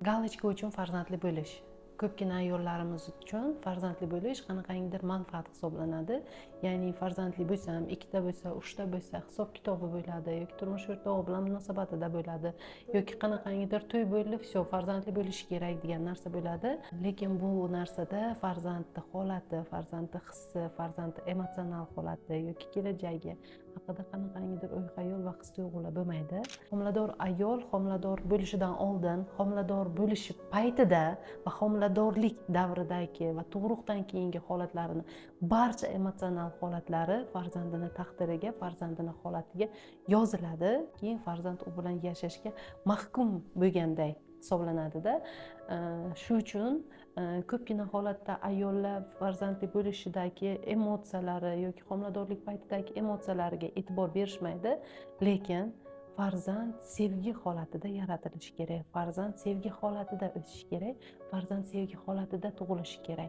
Galochka uchun farzandli bo'lish. Ko'pgina ayollarimiz uchun farzandli bo'lish qanaqangidir manfaat hisoblanadi. Ya'ni farzandli bo'lsam, ikkita bo'lsa, uchta bo'lsa, hisob-kitobi bo'ladi yoki turmush o'rtog'i bilan munosabatida bo'ladi yoki qanaqangidir to'y bo'ldi, все, farzandli bo'lishi kerak degan narsa bo'ladi. Lekin bu narsada farzandni holati, farzandni hissi, farzandni emotsional holati yoki kelajagi haqida qanaqangidir o'y-xayol va his-tuyg'ular bo'lmaydi. Homilador ayol homilador bo'lishidan oldin, homilador bo'lishi paytida va homiladorlik davridagi va tug'ruqdan keyingi holatlarini barcha emotsional holatlari farzandini taqdiriga, farzandini holatiga yoziladi. Keyin farzand u bilan yashashga mahkum bo'lganday hisoblanadi-da. Shu uchun ko'pgina holatda ayollar farzandli bo'lishidagi emotsiyalari yoki homiladorlik paytidagi emotsiyalariga e'tibor berishmaydi, lekin farzand sevgi holatida yaratilishi kerak, farzand sevgi holatida o'sishi kerak, farzand sevgi holatida tug'ilishi kerak.